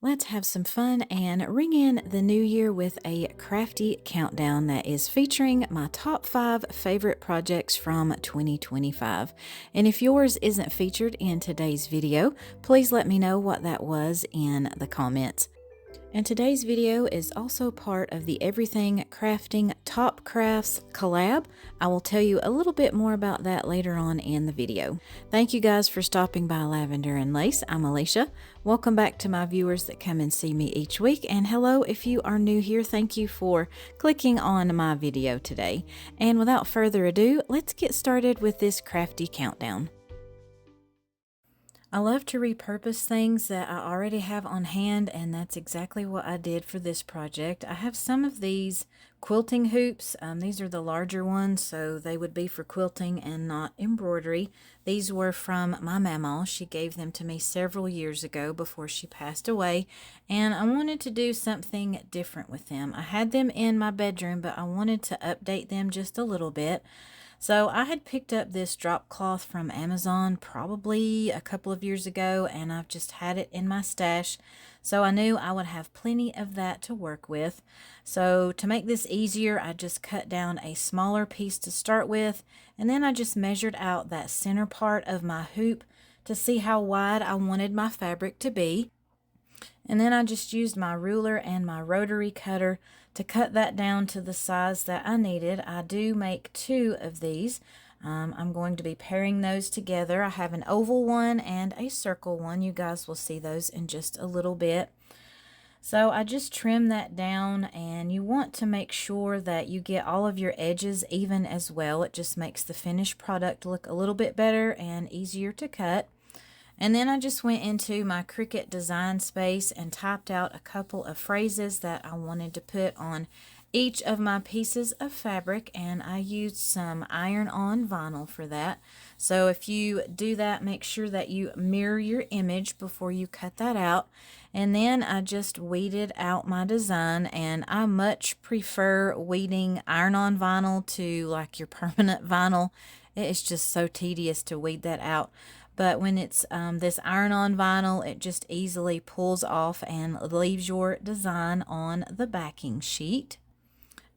Let's have some fun and ring in the new year with a crafty countdown that is featuring my top 5 favorite projects from 2025. And if yours isn't featured in today's video, please let me know what that was in the comments. And today's video is also part of the Everything Crafting Top Crafts collab. I will tell you a little bit more about that later on in the video. Thank you guys for stopping by Lavender and Lace. I'm Alicia. Welcome back to my viewers that come and see me each week. And hello if you are new here. Thank you for clicking on my video today. And without further ado, let's get started with this crafty countdown. I love to repurpose things that I already have on hand, and that's exactly what I did for this project. I have some of these quilting hoops. These are the larger ones, so they would be for quilting and not embroidery. These were from my mama. She gave them to me several years ago before she passed away, and I wanted to do something different with them. I had them in my bedroom, but I wanted to update them just a little bit. So I had picked up this drop cloth from Amazon probably a couple of years ago, and I've just had it in my stash. So I knew I would have plenty of that to work with. So to make this easier, I just cut down a smaller piece to start with, and then I just measured out that center part of my hoop to see how wide I wanted my fabric to be. And then I just used my ruler and my rotary cutter to cut that down to the size that I needed. I do make 2 of these. I'm going to be pairing those together. I have an oval one and a circle one. You guys will see those in just a little bit. So I just trim that down, and you want to make sure that you get all of your edges even as well. It just makes the finished product look a little bit better and easier to cut. And then I just went into my Cricut design space and typed out a couple of phrases that I wanted to put on each of my pieces of fabric, and I used some iron-on vinyl for that. So if you do that, make sure that you mirror your image before you cut that out. And then I just weeded out my design, and I much prefer weeding iron-on vinyl to like your permanent vinyl. It is just so tedious to weed that out. But when it's this iron-on vinyl, it just easily pulls off and leaves your design on the backing sheet.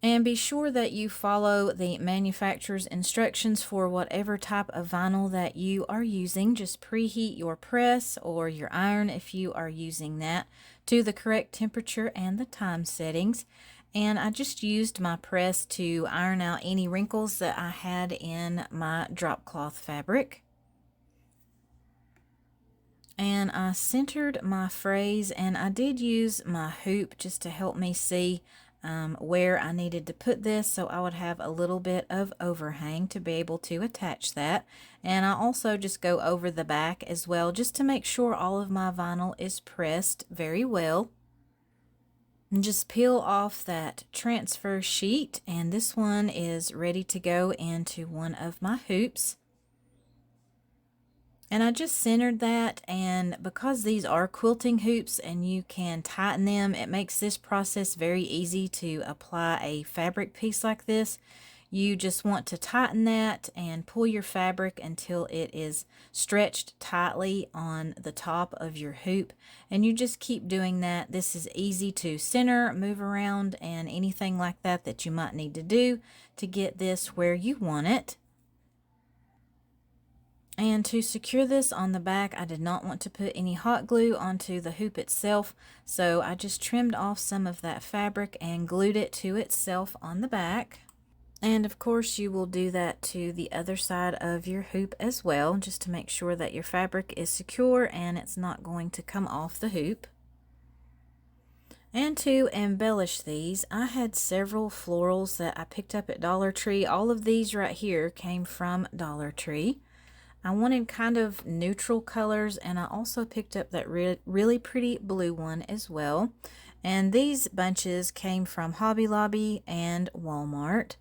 And be sure that you follow the manufacturer's instructions for whatever type of vinyl that you are using. Just preheat your press or your iron, if you are using that, to the correct temperature and the time settings. And I just used my press to iron out any wrinkles that I had in my drop cloth fabric. And I centered my phrase, and I did use my hoop just to help me see where I needed to put this, so I would have a little bit of overhang to be able to attach that. And I also just go over the back as well, just to make sure all of my vinyl is pressed very well. And just peel off that transfer sheet, and this one is ready to go into one of my hoops. And I just centered that, and because these are quilting hoops and you can tighten them, it makes this process very easy to apply a fabric piece like this. You just want to tighten that and pull your fabric until it is stretched tightly on the top of your hoop. And you just keep doing that. This is easy to center, move around, and anything like that that you might need to do to get this where you want it. And to secure this on the back, I did not want to put any hot glue onto the hoop itself, so I just trimmed off some of that fabric and glued it to itself on the back. And of course you will do that to the other side of your hoop as well, just to make sure that your fabric is secure and it's not going to come off the hoop. And to embellish these, I had several florals that I picked up at Dollar Tree. All of these right here came from Dollar Tree. I wanted kind of neutral colors, and I also picked up that really pretty blue one as well. And these bunches came from Hobby Lobby and Walmart.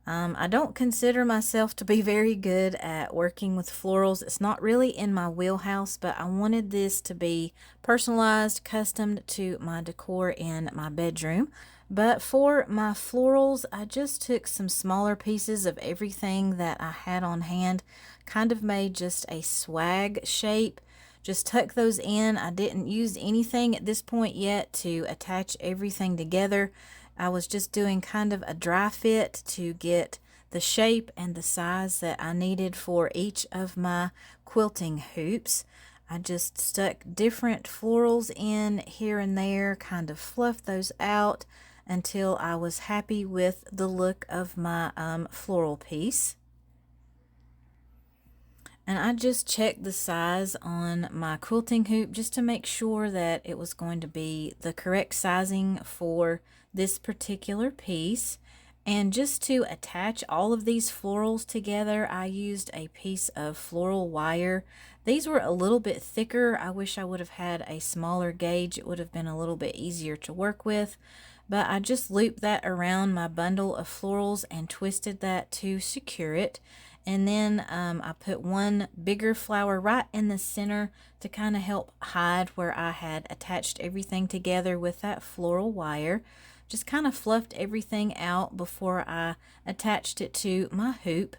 I don't consider myself to be very good at working with florals. It's not really in my wheelhouse, but I wanted this to be personalized, custom to my decor in my bedroom. But for my florals, I just took some smaller pieces of everything that I had on hand, kind of made just a swag shape, just tuck those in. I didn't use anything at this point yet to attach everything together. I was just doing kind of a dry fit to get the shape and the size that I needed for each of my quilting hoops. I just stuck different florals in here and there, kind of fluffed those out until I was happy with the look of my floral piece. And I just checked the size on my quilting hoop just to make sure that it was going to be the correct sizing for this particular piece. And just to attach all of these florals together, I used a piece of floral wire. These were a little bit thicker. I wish I would have had a smaller gauge. It would have been a little bit easier to work with. But I just looped that around my bundle of florals and twisted that to secure it. And then I put one bigger flower right in the center to kind of help hide where I had attached everything together with that floral wire. Just kind of fluffed everything out before I attached it to my hoop.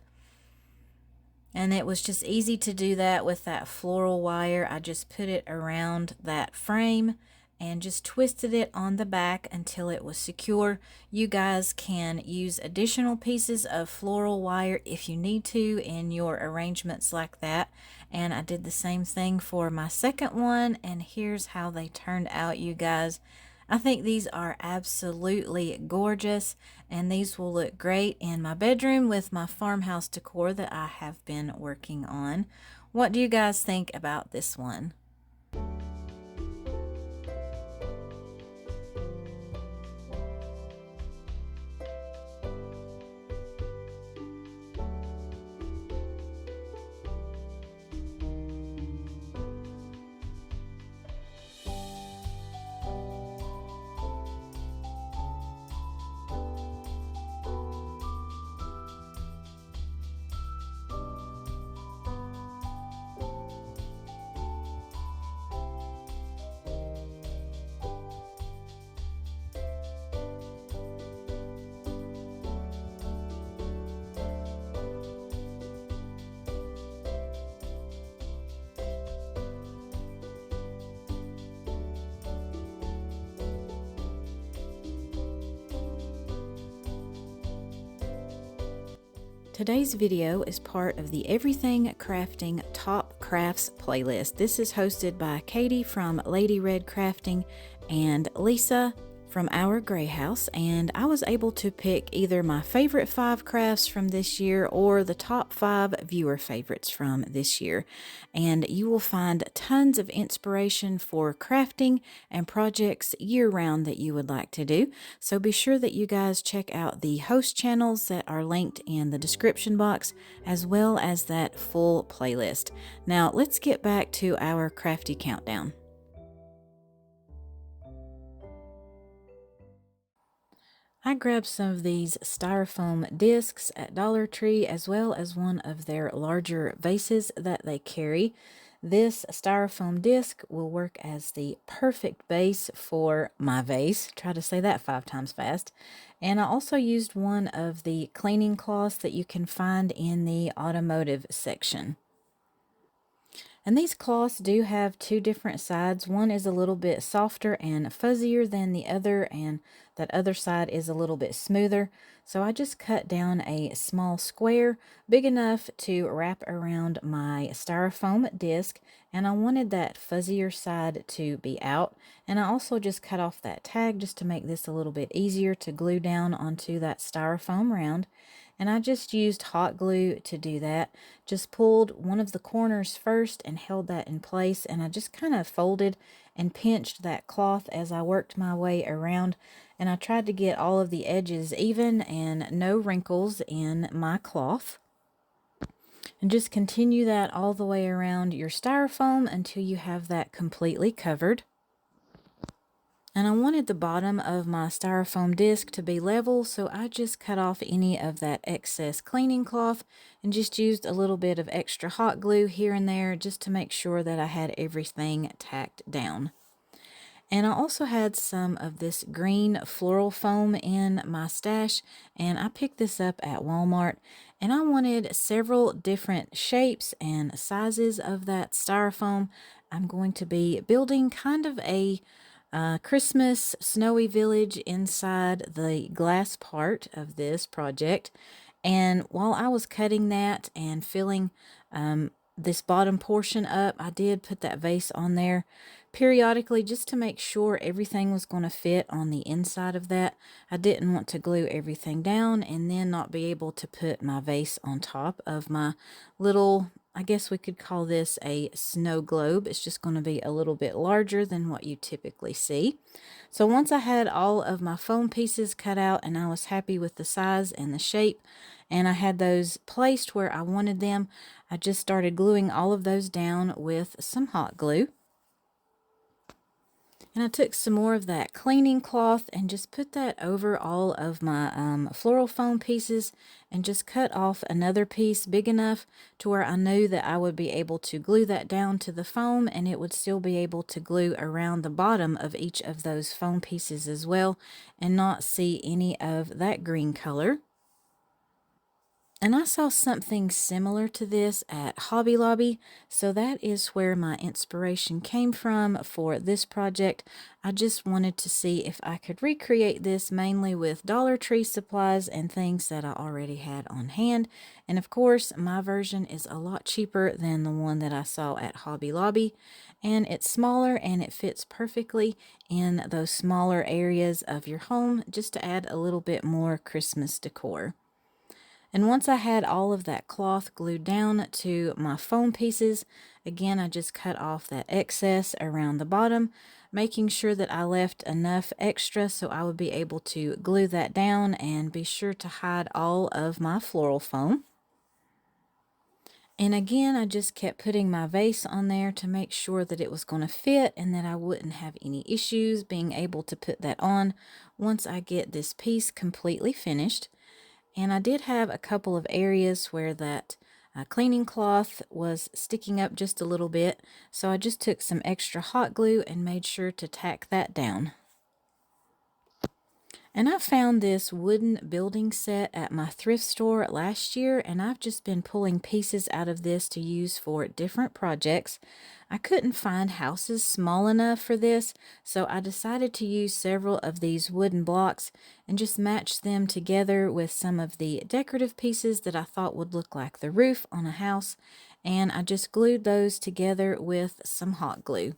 And it was just easy to do that with that floral wire. I just put it around that frame and just twisted it on the back until it was secure. You guys can use additional pieces of floral wire if you need to in your arrangements like that. And I did the same thing for my second one, and here's how they turned out, you guys. I think these are absolutely gorgeous, and these will look great in my bedroom with my farmhouse decor that I have been working on. What do you guys think about this one? Today's video is part of the Everything Crafting Top Crafts playlist. This is hosted by Katie from Lady Red Crafting and Lisa from Our Grey House, and I was able to pick either my favorite 5 crafts from this year or the top 5 viewer favorites from this year. And you will find tons of inspiration for crafting and projects year-round that you would like to do. So be sure that you guys check out the host channels that are linked in the description box, as well as that full playlist. Now let's get back to our crafty countdown. I grabbed some of these styrofoam discs at Dollar Tree, as well as one of their larger vases that they carry. This styrofoam disc will work as the perfect base for my vase. Try to say that 5 times fast. And I also used one of the cleaning cloths that you can find in the automotive section. And these cloths do have 2 different sides. One is a little bit softer and fuzzier than the other, and that other side is a little bit smoother. So I just cut down a small square big enough to wrap around my styrofoam disc, and I wanted that fuzzier side to be out. And I also just cut off that tag just to make this a little bit easier to glue down onto that styrofoam round. And I just used hot glue to do that. Just pulled one of the corners first and held that in place, and I just kind of folded and pinched that cloth as I worked my way around, and I tried to get all of the edges even and no wrinkles in my cloth. And just continue that all the way around your styrofoam until you have that completely covered. And I wanted the bottom of my styrofoam disc to be level, so I just cut off any of that excess cleaning cloth and just used a little bit of extra hot glue here and there just to make sure that I had everything tacked down. And I also had some of this green floral foam in my stash, and I picked this up at Walmart, and I wanted several different shapes and sizes of that styrofoam, I'm going to be building kind of a Christmas snowy village inside the glass part of this project. And while I was cutting that and filling this bottom portion up, I did put that vase on there periodically just to make sure everything was going to fit on the inside of that. I didn't want to glue everything down and then not be able to put my vase on top of my little, I guess we could call this a snow globe. It's just going to be a little bit larger than what you typically see. So once I had all of my foam pieces cut out and I was happy with the size and the shape, and I had those placed where I wanted them, I just started gluing all of those down with some hot glue. And I took some more of that cleaning cloth and just put that over all of my floral foam pieces and just cut off another piece big enough to where I knew that I would be able to glue that down to the foam, and it would still be able to glue around the bottom of each of those foam pieces as well and not see any of that green color. And I saw something similar to this at Hobby Lobby, so that is where my inspiration came from for this project. I just wanted to see if I could recreate this mainly with Dollar Tree supplies and things that I already had on hand. And of course, my version is a lot cheaper than the one that I saw at Hobby Lobby. And it's smaller and it fits perfectly in those smaller areas of your home just to add a little bit more Christmas decor. And once I had all of that cloth glued down to my foam pieces, again, I just cut off that excess around the bottom, making sure that I left enough extra so I would be able to glue that down and be sure to hide all of my floral foam. And again, I just kept putting my vase on there to make sure that it was going to fit and that I wouldn't have any issues being able to put that on once I get this piece completely finished. And I did have a couple of areas where that cleaning cloth was sticking up just a little bit, so I just took some extra hot glue and made sure to tack that down. And I found this wooden building set at my thrift store last year, and I've just been pulling pieces out of this to use for different projects. I couldn't find houses small enough for this, so I decided to use several of these wooden blocks and just match them together with some of the decorative pieces that I thought would look like the roof on a house, and I just glued those together with some hot glue.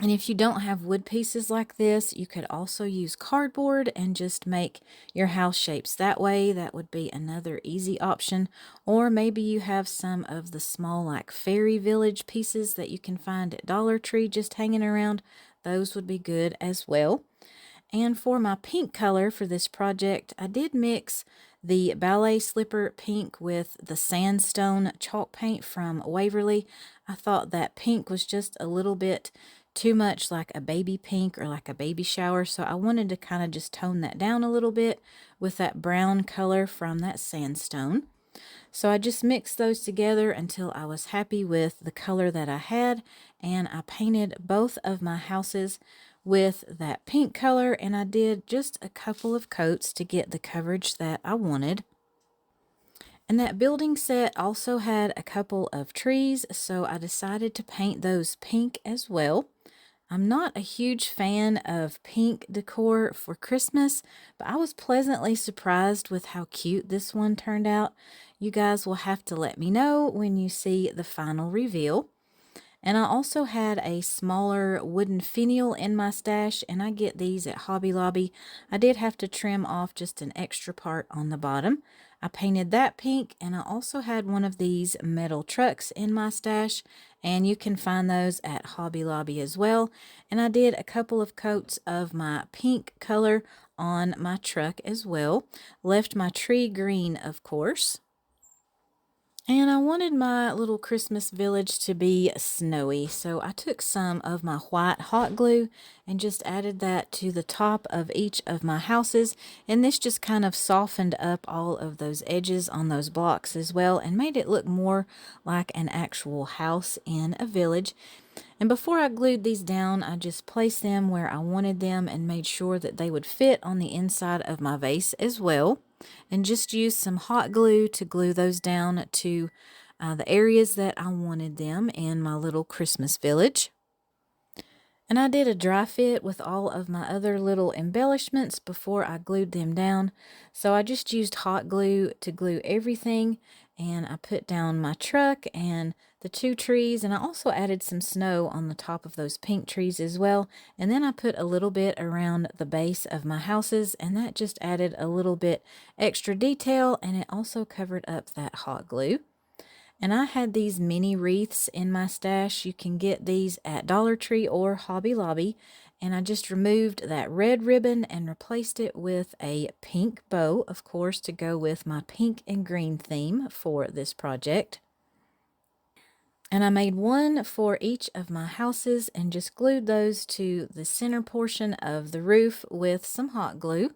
And if you don't have wood pieces like this, you could also use cardboard and just make your house shapes that way. That would be another easy option. Or maybe you have some of the small like fairy village pieces that you can find at Dollar Tree just hanging around. Those would be good as well. And for my pink color for this project, I did mix the ballet slipper pink with the sandstone chalk paint from Waverly. I thought that pink was just a little bit too much like a baby pink or like a baby shower, so I wanted to kind of just tone that down a little bit with that brown color from that sandstone. So I just mixed those together until I was happy with the color that I had, and I painted both of my houses with that pink color, and I did just a couple of coats to get the coverage that I wanted. And that building set also had a couple of trees, so I decided to paint those pink as well. I'm not a huge fan of pink decor for Christmas, but I was pleasantly surprised with how cute this one turned out. You guys will have to let me know when you see the final reveal. And I also had a smaller wooden finial in my stash, and I get these at Hobby Lobby. I did have to trim off just an extra part on the bottom. I painted that pink, and I also had one of these metal trucks in my stash, and you can find those at Hobby Lobby as well. And I did a couple of coats of my pink color on my truck as well. Left my tree green, of course. And I wanted my little Christmas village to be snowy, so I took some of my white hot glue and just added that to the top of each of my houses, and this just kind of softened up all of those edges on those blocks as well and made it look more like an actual house in a village. And before I glued these down, I just placed them where I wanted them and made sure that they would fit on the inside of my vase as well. And just used some hot glue to glue those down to the areas that I wanted them in my little Christmas village. And I did a dry fit with all of my other little embellishments before I glued them down. So I just used hot glue to glue everything, and I put down my truck and the 2 trees, and I also added some snow on the top of those pink trees as well. And then I put a little bit around the base of my houses, and that just added a little bit extra detail, and it also covered up that hot glue. And I had these mini wreaths in my stash. You can get these at Dollar Tree or Hobby Lobby. And I just removed that red ribbon and replaced it with a pink bow, of course, to go with my pink and green theme for this project. And I made one for each of my houses and just glued those to the center portion of the roof with some hot glue.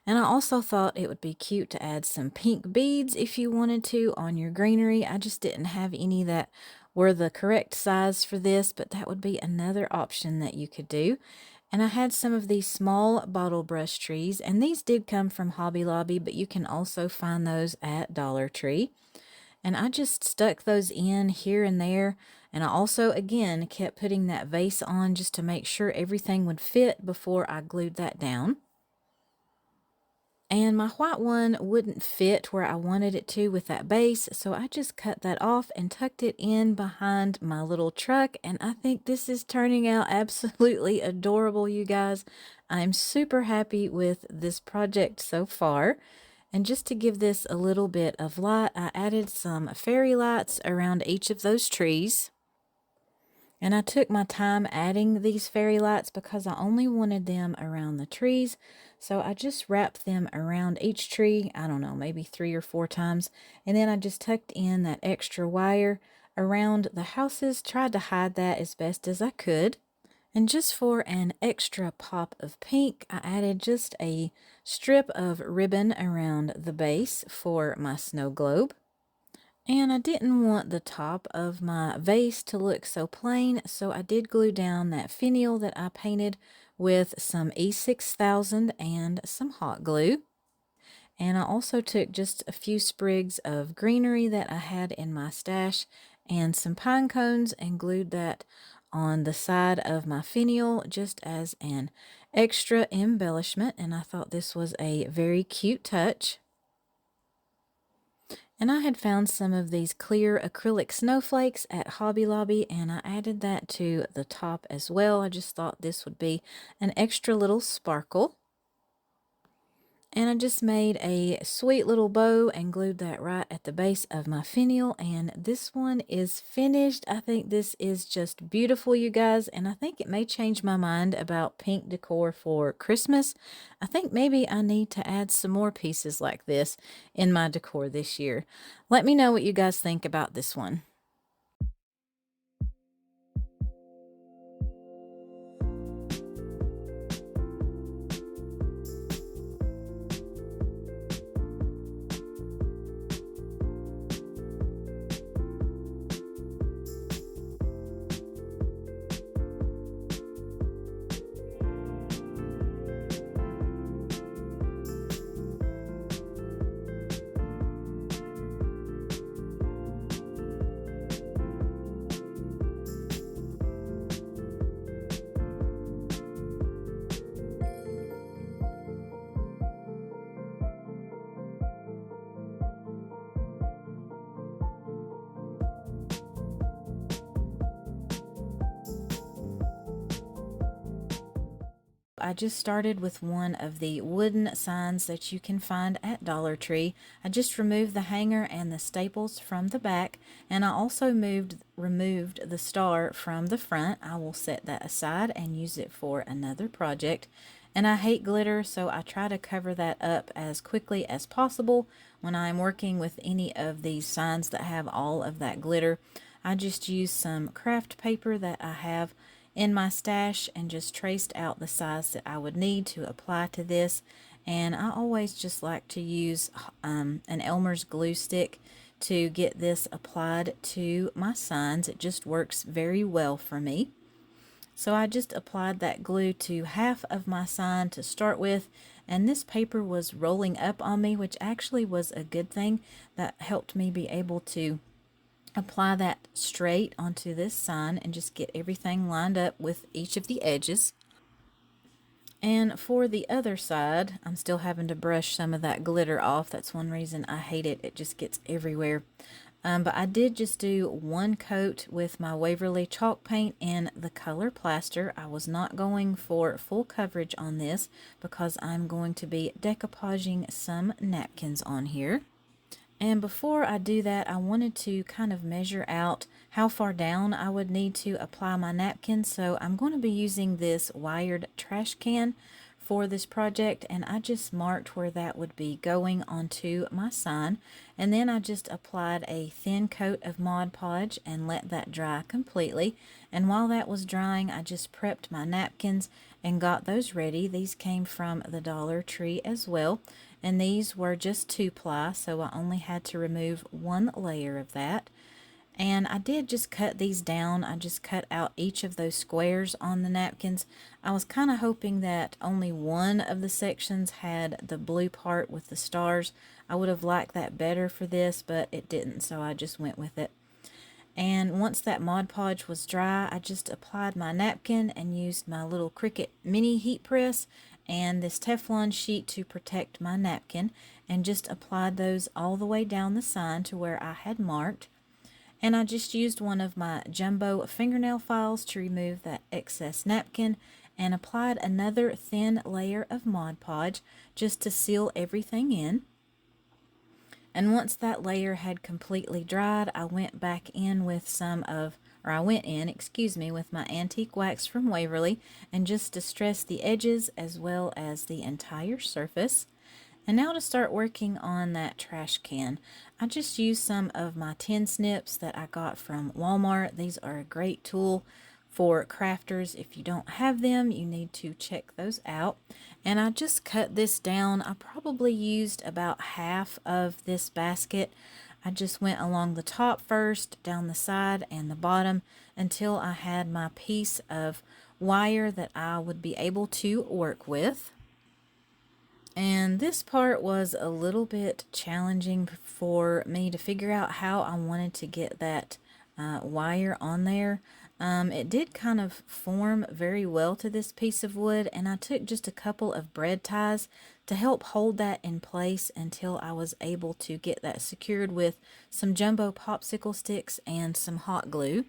And I also thought it would be cute to add some pink beads if you wanted to on your greenery. I just didn't have any that were the correct size for this, but that would be another option that you could do. And I had some of these small bottle brush trees, and these did come from Hobby Lobby, but you can also find those at Dollar Tree. And I just stuck those in here and there. And I also, again, kept putting that vase on just to make sure everything would fit before I glued that down. And my white one wouldn't fit where I wanted it to with that base, so I just cut that off and tucked it in behind my little truck, and I think this is turning out absolutely adorable, you guys. I'm super happy with this project so far. And just to give this a little bit of light, I added some fairy lights around each of those trees. And I took my time adding these fairy lights because I only wanted them around the trees. So I just wrapped them around each tree, I don't know, maybe 3 or 4 times. And then I just tucked in that extra wire around the houses, tried to hide that as best as I could. And just for an extra pop of pink, I added just a strip of ribbon around the base for my snow globe. And I didn't want the top of my vase to look so plain, so I did glue down that finial that I painted with some E6000 and some hot glue. And I also took just a few sprigs of greenery that I had in my stash and some pine cones and glued that on the side of my finial just as an extra embellishment. And I thought this was a very cute touch. And I had found some of these clear acrylic snowflakes at Hobby Lobby, and I added that to the top as well. I just thought this would be an extra little sparkle. And I just made a sweet little bow and glued that right at the base of my finial. And this one is finished. I think this is just beautiful, you guys. And I think it may change my mind about pink decor for Christmas. I think maybe I need to add some more pieces like this in my decor this year. Let me know what you guys think about this one. I just started with one of the wooden signs that you can find at Dollar Tree. I just removed the hanger and the staples from the back, and I also removed the star from the front. I will set that aside and use it for another project. And I hate glitter, so I try to cover that up as quickly as possible when I'm working with any of these signs that have all of that glitter. I just use some craft paper that I have in my stash and just traced out the size that I would need to apply to this. And I always just like to use an Elmer's glue stick to get this applied to my signs. It just works very well for me. So I just applied that glue to half of my sign to start with, and this paper was rolling up on me, which actually was a good thing. That helped me be able to apply that straight onto this sign and just get everything lined up with each of the edges. And for the other side, I'm still having to brush some of that glitter off. That's one reason I hate it. It just gets everywhere. But I did just do one coat with my Waverly chalk paint and the color plaster. I was not going for full coverage on this because I'm going to be decoupaging some napkins on here. And before I do that, I wanted to kind of measure out how far down I would need to apply my napkin. So I'm going to be using this wired trash can for this project, and I just marked where that would be going onto my sign. And then I just applied a thin coat of Mod Podge and let that dry completely. And while that was drying, I just prepped my napkins and got those ready. These came from the Dollar Tree as well. And these were just 2-ply, so I only had to remove one layer of that. And I did just cut these down. I just cut out each of those squares on the napkins. I was kind of hoping that only one of the sections had the blue part with the stars. I would have liked that better for this, but it didn't, so I just went with it. And once that Mod Podge was dry, I just applied my napkin and used my little Cricut mini heat press and this Teflon sheet to protect my napkin, and just applied those all the way down the sign to where I had marked. And I just used one of my jumbo fingernail files to remove that excess napkin and applied another thin layer of Mod Podge just to seal everything in. And once that layer had completely dried, I went in with my antique wax from Waverly and just distressed the edges as well as the entire surface. And now to start working on that trash can, I just used some of my tin snips that I got from Walmart. These are a great tool for crafters. If you don't have them, you need to check those out. And I just cut this down. I probably used about half of this basket. I just went along the top first, down the side and the bottom until I had my piece of wire that I would be able to work with. And this part was a little bit challenging for me to figure out how I wanted to get that wire on there. It did kind of form very well to this piece of wood, and I took just a couple of bread ties to help hold that in place until I was able to get that secured with some jumbo popsicle sticks and some hot glue.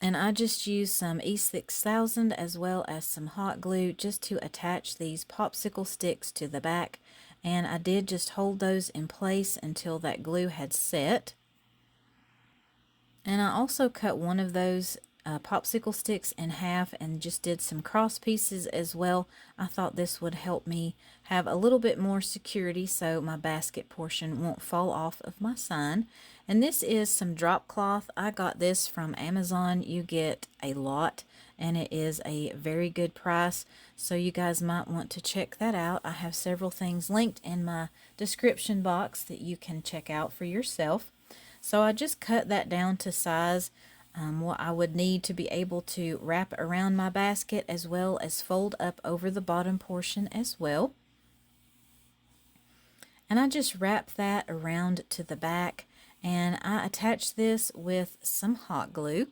And I just used some E6000 as well as some hot glue just to attach these popsicle sticks to the back. And I did just hold those in place until that glue had set. And I also cut one of those popsicle sticks in half and just did some cross pieces as well. I thought this would help me have a little bit more security so my basket portion won't fall off of my sign. And this is some drop cloth. I got this from Amazon. You get a lot and it is a very good price, so you guys might want to check that out. I have several things linked in my description box that you can check out for yourself. So I just cut that down to size, what I would need to be able to wrap around my basket as well as fold up over the bottom portion as well. And I just wrap that around to the back, and I attach this with some hot glue.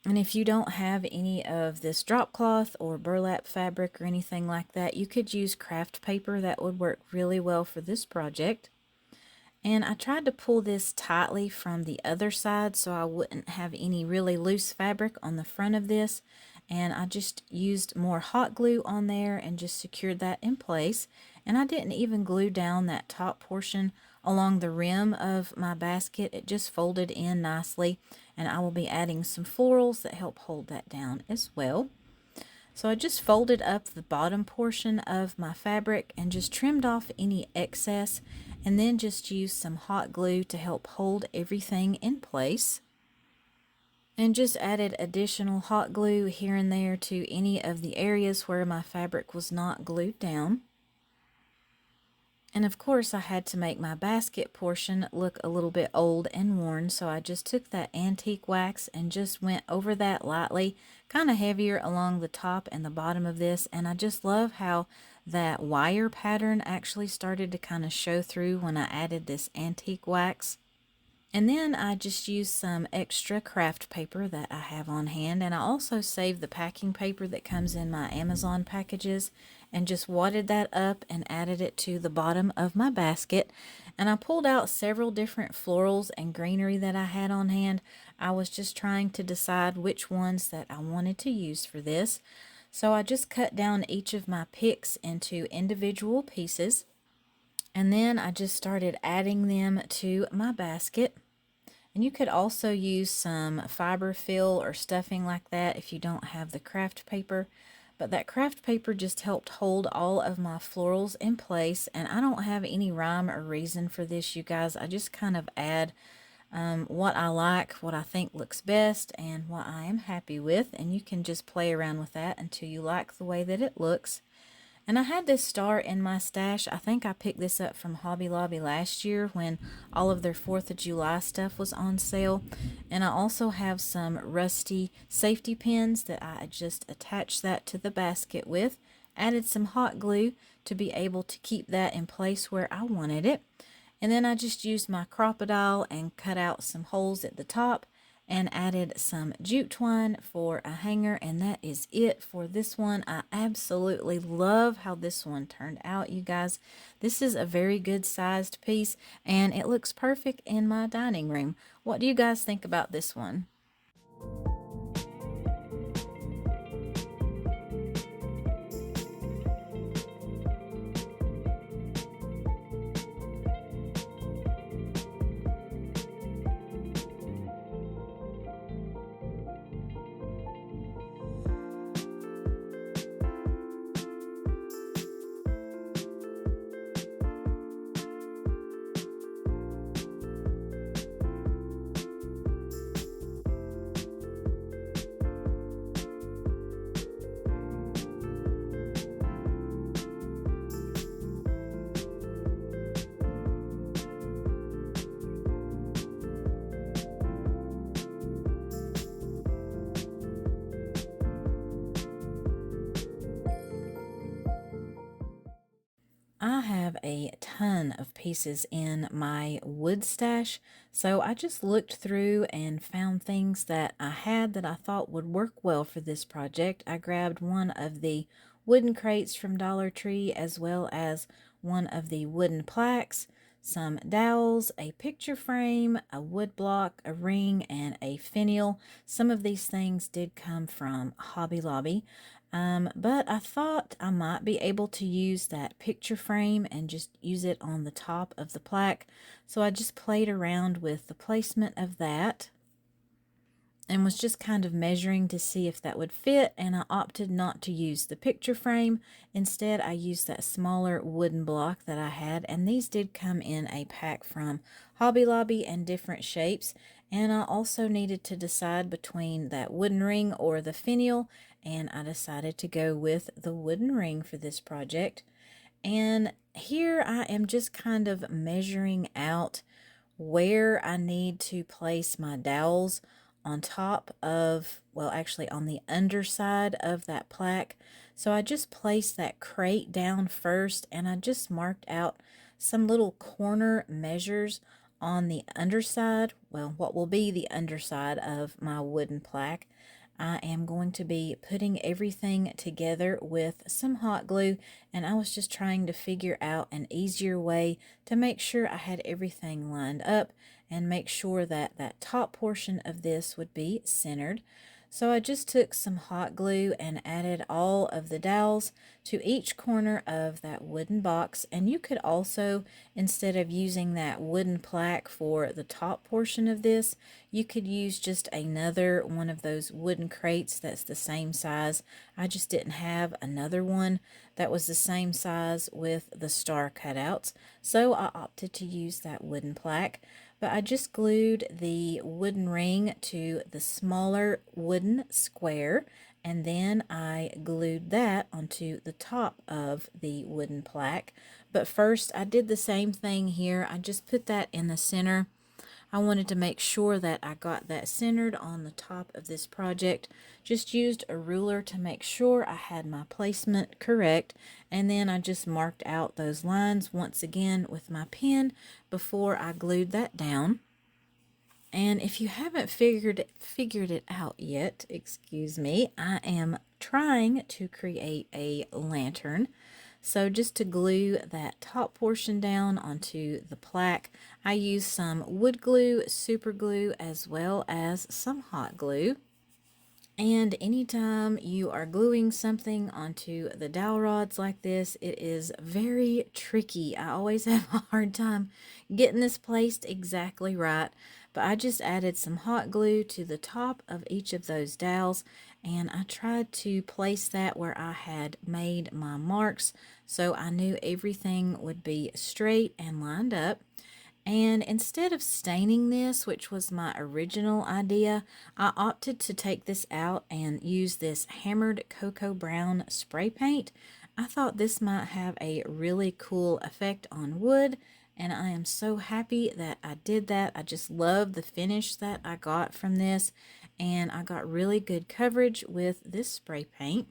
And if you don't have any of this drop cloth or burlap fabric or anything like that, you could use craft paper. That would work really well for this project. And I tried to pull this tightly from the other side so I wouldn't have any really loose fabric on the front of this. And I just used more hot glue on there and just secured that in place. And I didn't even glue down that top portion along the rim of my basket. It just folded in nicely. And I will be adding some florals that help hold that down as well. So I just folded up the bottom portion of my fabric and just trimmed off any excess, and then just used some hot glue to help hold everything in place. And just added additional hot glue here and there to any of the areas where my fabric was not glued down. And of course, I had to make my basket portion look a little bit old and worn, so I just took that antique wax and just went over that lightly, kind of heavier along the top and the bottom of this. And I just love how that wire pattern actually started to kind of show through when I added this antique wax. And then I just used some extra craft paper that I have on hand, and I also saved the packing paper that comes in my Amazon packages and just wadded that up and added it to the bottom of my basket. And I pulled out several different florals and greenery that I had on hand. I was just trying to decide which ones that I wanted to use for this. So I just cut down each of my picks into individual pieces, and then I just started adding them to my basket. And you could also use some fiber fill or stuffing like that if you don't have the craft paper. But that craft paper just helped hold all of my florals in place. And I don't have any rhyme or reason for this, you guys. I just kind of add what I like, what I think looks best, and what I am happy with. And you can just play around with that until you like the way that it looks. And I had this star in my stash. I think I picked this up from Hobby Lobby last year when all of their 4th of July stuff was on sale. And I also have some rusty safety pins that I just attached that to the basket with. Added some hot glue to be able to keep that in place where I wanted it. And then I just used my crocodile and cut out some holes at the top and added some jute twine for a hanger, and that is it for this one. I absolutely love how this one turned out, you guys. This is a very good sized piece, and it looks perfect in my dining room. What do you guys think about this one? I have a ton of pieces in my wood stash, so I just looked through and found things that I had that I thought would work well for this project. I grabbed one of the wooden crates from Dollar Tree, as well as one of the wooden plaques, some dowels, a picture frame, a wood block, a ring, and a finial. Some of these things did come from Hobby Lobby. But I thought I might be able to use that picture frame and just use it on the top of the plaque. So I just played around with the placement of that and was just kind of measuring to see if that would fit, and I opted not to use the picture frame. Instead, I used that smaller wooden block that I had, and these did come in a pack from Hobby Lobby and different shapes. And I also needed to decide between that wooden ring or the finial, and I decided to go with the wooden ring for this project. And here I am just kind of measuring out where I need to place my dowels on top of, well, actually on the underside of that plaque. So I just placed that crate down first, and I just marked out some little corner measures on the underside, well, what will be the underside of my wooden plaque. I am going to be putting everything together with some hot glue, and I was just trying to figure out an easier way to make sure I had everything lined up and make sure that that top portion of this would be centered. So I just took some hot glue and added all of the dowels to each corner of that wooden box. And you could also, instead of using that wooden plaque for the top portion of this, you could use just another one of those wooden crates that's the same size. I just didn't have another one that was the same size with the star cutouts, so I opted to use that wooden plaque. But I just glued the wooden ring to the smaller wooden square, and then I glued that onto the top of the wooden plaque. But first I did the same thing here. I just put that in the center. I wanted to make sure that I got that centered on the top of this project. Just used a ruler to make sure I had my placement correct, and then I just marked out those lines once again with my pen before I glued that down. And if you haven't figured it out yet, excuse me, I am trying to create a lantern. So just to glue that top portion down onto the plaque, I use some wood glue, super glue, as well as some hot glue. And anytime you are gluing something onto the dowel rods like this, it is very tricky. I always have a hard time getting this placed exactly right. But I just added some hot glue to the top of each of those dowels, and I tried to place that where I had made my marks so I knew everything would be straight and lined up. And instead of staining this, which was my original idea, I opted to take this out and use this hammered cocoa brown spray paint. I thought this might have a really cool effect on wood, and I am so happy that I did that. I just love the finish that I got from this, and I got really good coverage with this spray paint.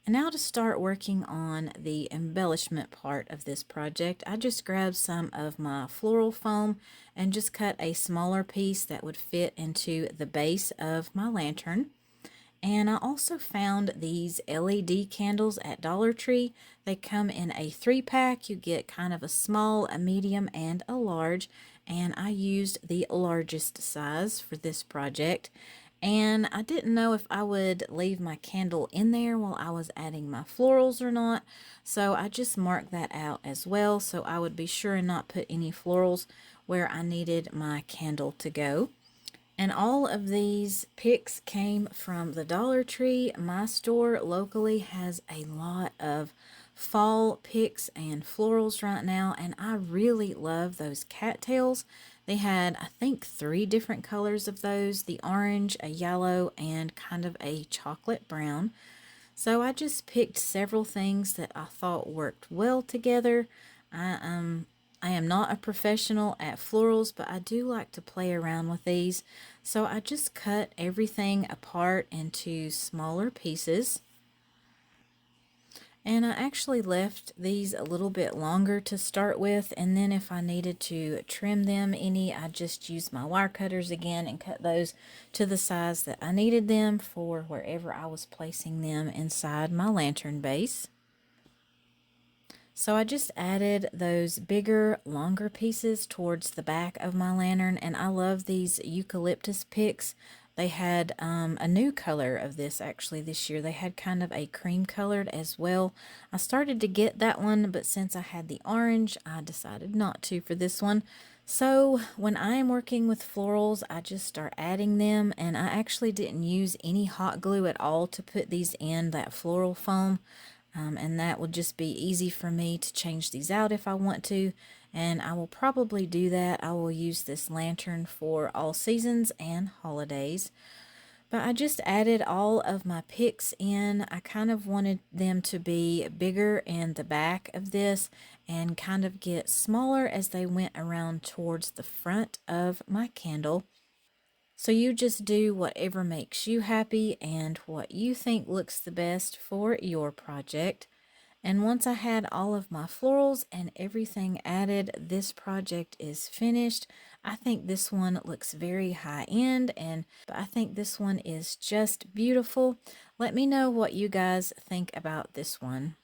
And now to start working on the embellishment part of this project, I just grabbed some of my floral foam and just cut a smaller piece that would fit into the base of my lantern. And I also found these LED candles at Dollar Tree. They come in a 3-pack. You get kind of a small, a medium, and a large. And I used the largest size for this project. And I didn't know if I would leave my candle in there while I was adding my florals or not. So I just marked that out as well, so I would be sure and not put any florals where I needed my candle to go. And all of these picks came from the Dollar Tree. My store locally has a lot of fall picks and florals right now, and I really love those cattails. They had, I think, 3 different colors of those, the orange, a yellow, and kind of a chocolate brown. So I just picked several things that I thought worked well together. I am not a professional at florals, but I do like to play around with these. So I just cut everything apart into smaller pieces. And I actually left these a little bit longer to start with, and then if I needed to trim them any, I just used my wire cutters again and cut those to the size that I needed them for wherever I was placing them inside my lantern base. So I just added those bigger, longer pieces towards the back of my lantern, and I love these eucalyptus picks. They had a new color of this actually this year. They had kind of a cream colored as well. I started to get that one, but since I had the orange, I decided not to for this one. So when I am working with florals, I just start adding them, and I actually didn't use any hot glue at all to put these in that floral foam. And that will just be easy for me to change these out if I want to, and I will probably do that. I will use this lantern for all seasons and holidays. But I just added all of my picks in. I kind of wanted them to be bigger in the back of this and kind of get smaller as they went around towards the front of my candle. So you just do whatever makes you happy and what you think looks the best for your project. And once I had all of my florals and everything added, this project is finished. I think this one looks very high end, but I think this one is just beautiful. Let me know what you guys think about this one.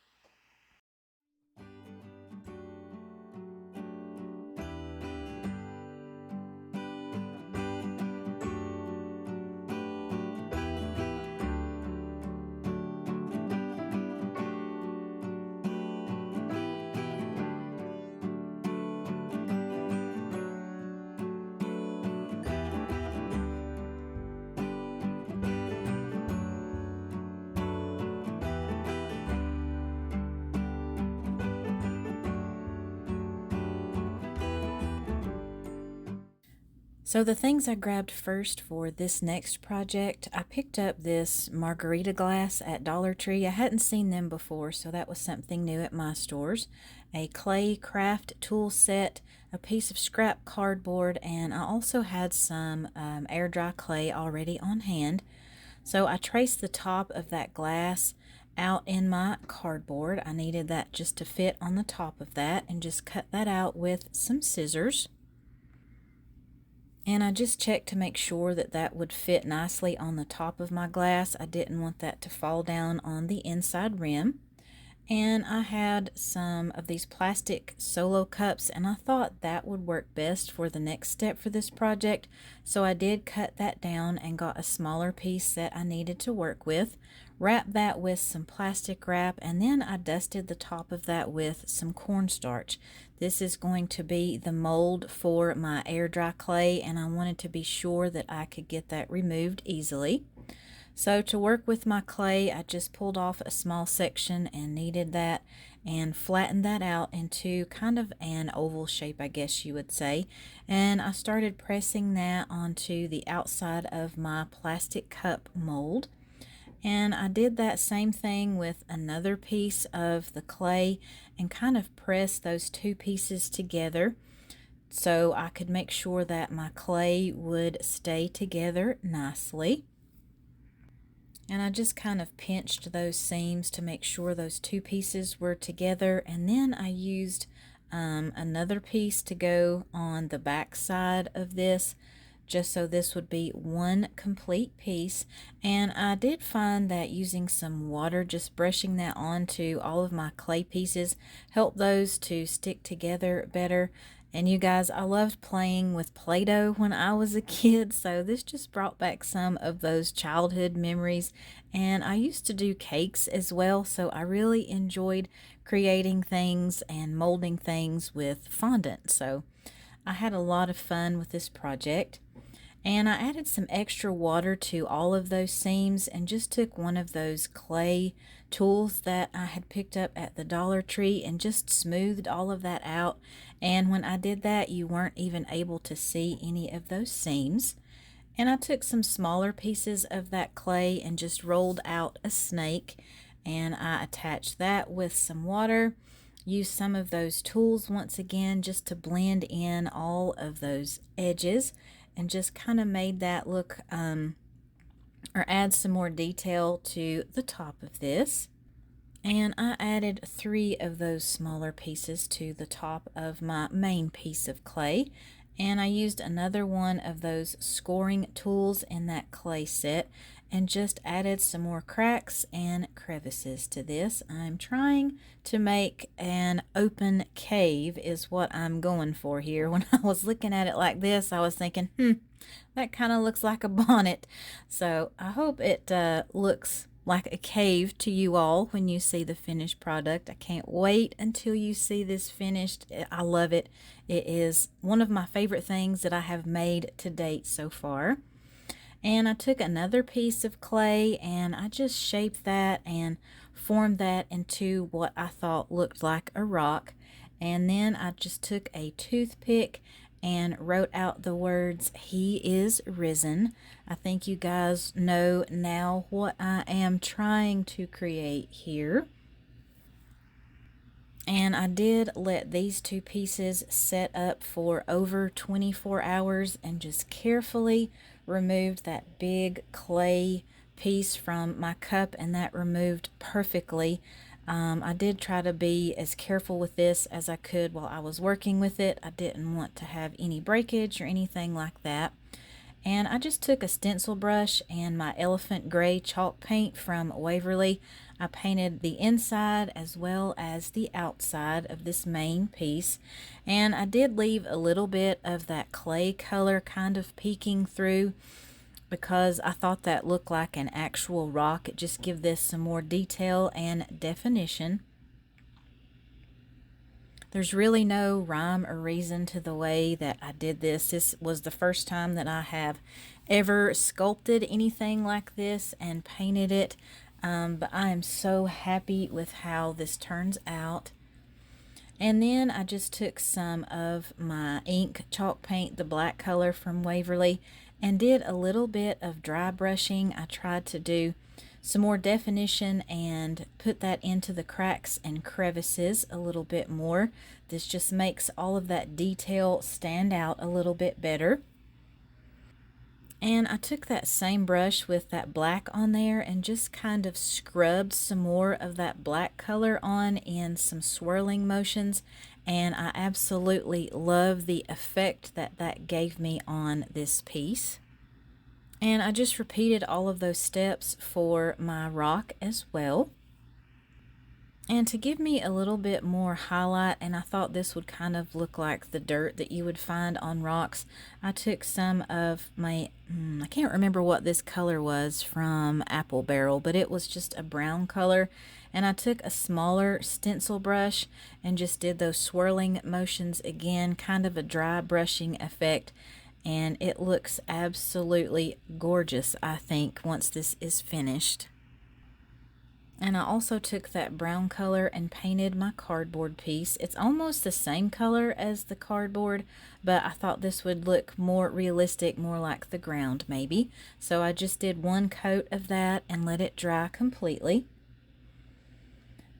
So the things I grabbed first for this next project, I picked up this margarita glass at Dollar Tree. I hadn't seen them before, so that was something new at my stores. A clay craft tool set, a piece of scrap cardboard, and I also had some air dry clay already on hand. So I traced the top of that glass out in my cardboard. I needed that just to fit on the top of that, and just cut that out with some scissors. And I just checked to make sure that that would fit nicely on the top of my glass. I didn't want that to fall down on the inside rim. And I had some of these plastic solo cups, and I thought that would work best for the next step for this project. So I did cut that down and got a smaller piece that I needed to work with. Wrapped that with some plastic wrap, and then I dusted the top of that with some cornstarch. This is going to be the mold for my air dry clay, and I wanted to be sure that I could get that removed easily. So to work with my clay, I just pulled off a small section and kneaded that and flattened that out into kind of an oval shape, I guess you would say. And I started pressing that onto the outside of my plastic cup mold. And I did that same thing with another piece of the clay and kind of pressed those two pieces together so I could make sure that my clay would stay together nicely. And I just kind of pinched those seams to make sure those two pieces were together, and then I used another piece to go on the back side of this, just so this would be one complete piece. And I did find that using some water, just brushing that onto all of my clay pieces, helped those to stick together better. And you guys, I loved playing with Play-Doh when I was a kid, so this just brought back some of those childhood memories. And I used to do cakes as well, so I really enjoyed creating things and molding things with fondant. So I had a lot of fun with this project. And I added some extra water to all of those seams and just took one of those clay tools that I had picked up at the Dollar Tree and just smoothed all of that out. And when I did that, you weren't even able to see any of those seams. And I took some smaller pieces of that clay and just rolled out a snake, and I attached that with some water. Used some of those tools once again just to blend in all of those edges, and just kind of made that look or add some more detail to the top of this. And I added 3 of those smaller pieces to the top of my main piece of clay. And I used another one of those scoring tools in that clay set and just added some more cracks and crevices to this. I'm trying to make an open cave is what I'm going for here. When I was looking at it like this, I was thinking, that kind of looks like a bonnet. So I hope it looks like a cave to you all when you see the finished product. I can't wait until you see this finished. I love it. It is one of my favorite things that I have made to date so far. And I took another piece of clay and I just shaped that and formed that into what I thought looked like a rock. And then I just took a toothpick and wrote out the words, "He is risen." I think you guys know now what I am trying to create here. And I did let these 2 pieces set up for over 24 hours and just carefully removed that big clay piece from my cup, and that removed perfectly. I did try to be as careful with this as I could while I was working with it. I didn't want to have any breakage or anything like that. And I just took a stencil brush and my elephant gray chalk paint from Waverly. I painted the inside as well as the outside of this main piece. And I did leave a little bit of that clay color kind of peeking through because I thought that looked like an actual rock. It just gives this some more detail and definition. There's really no rhyme or reason to the way that I did this. This was the first time that I have ever sculpted anything like this and painted it, but I am so happy with how this turns out. And then I just took some of my ink chalk paint, the black color from Waverly, and did a little bit of dry brushing. I tried to do some more definition and put that into the cracks and crevices a little bit more. This just makes all of that detail stand out a little bit better. And I took that same brush with that black on there and just kind of scrubbed some more of that black color on in some swirling motions. And I absolutely love the effect that that gave me on this piece. And I just repeated all of those steps for my rock as well. And to give me a little bit more highlight, and I thought this would kind of look like the dirt that you would find on rocks, I took some of my, I can't remember what this color was from Apple Barrel, but it was just a brown color. And I took a smaller stencil brush and just did those swirling motions again, kind of a dry brushing effect. And it looks absolutely gorgeous, I think, once this is finished. And I also took that brown color and painted my cardboard piece. It's almost the same color as the cardboard, but I thought this would look more realistic, more like the ground maybe. So I just did one coat of that and let it dry completely.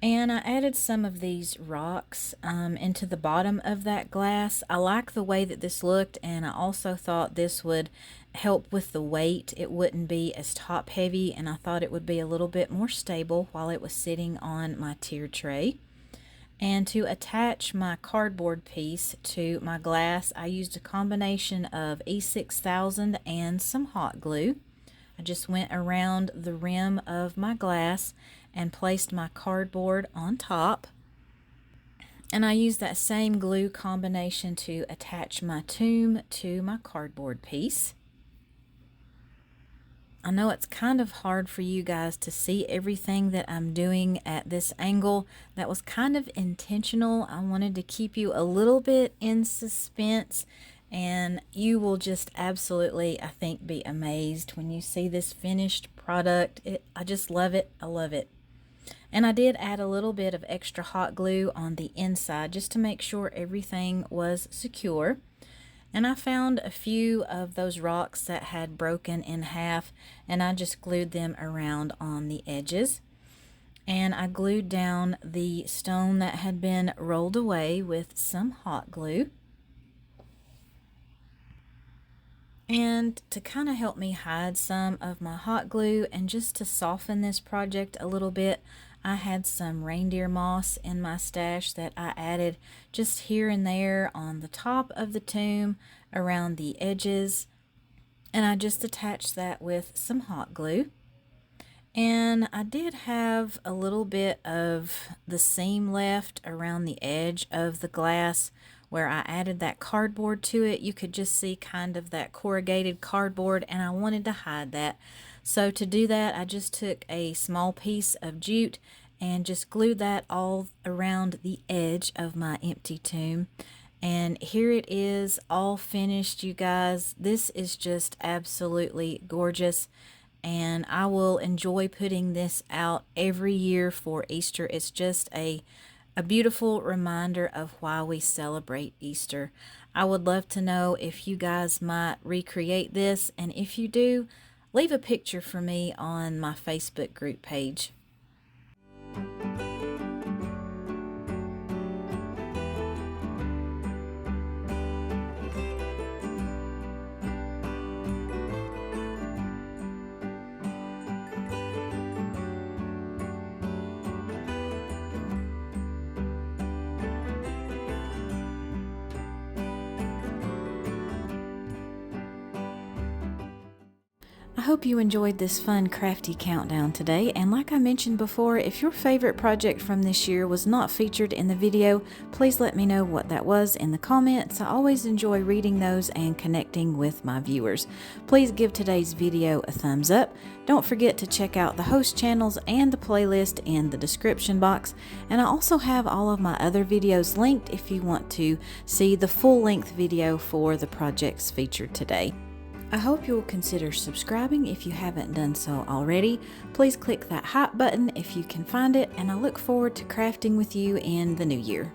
And I added some of these rocks into the bottom of that glass. I like the way that this looked, and I also thought this would help with the weight. It wouldn't be as top heavy, and I thought it would be a little bit more stable while it was sitting on my tier tray. And to attach my cardboard piece to my glass, I used a combination of E6000 and some hot glue. I just went around the rim of my glass and placed my cardboard on top. And I used that same glue combination to attach my tomb to my cardboard piece. I know it's kind of hard for you guys to see everything that I'm doing at this angle. That was kind of intentional. I wanted to keep you a little bit in suspense, and you will just absolutely, I think, be amazed when you see this finished product. I just love it. I love it. And I did add a little bit of extra hot glue on the inside just to make sure everything was secure. And I found a few of those rocks that had broken in half, and I just glued them around on the edges. And I glued down the stone that had been rolled away with some hot glue. And to kind of help me hide some of my hot glue and just to soften this project a little bit, I had some reindeer moss in my stash that I added just here and there on the top of the tomb, around the edges, and I just attached that with some hot glue. And I did have a little bit of the seam left around the edge of the glass where I added that cardboard to it. You could just see kind of that corrugated cardboard, and I wanted to hide that. So to do that, I just took a small piece of jute and just glued that all around the edge of my empty tomb. And here it is, all finished, you guys. This is just absolutely gorgeous, and I will enjoy putting this out every year for Easter. It's just a beautiful reminder of why we celebrate Easter. I would love to know if you guys might recreate this, and if you do, leave a picture for me on my Facebook group page. I hope you enjoyed this fun crafty countdown today, and like I mentioned before, if your favorite project from this year was not featured in the video, please let me know what that was in the comments. I always enjoy reading those and connecting with my viewers. Please give today's video a thumbs up. Don't forget to check out the host channels and the playlist in the description box, and I also have all of my other videos linked if you want to see the full-length video for the projects featured today. I hope you will consider subscribing if you haven't done so already. Please click that hype button if you can find it, and I look forward to crafting with you in the new year.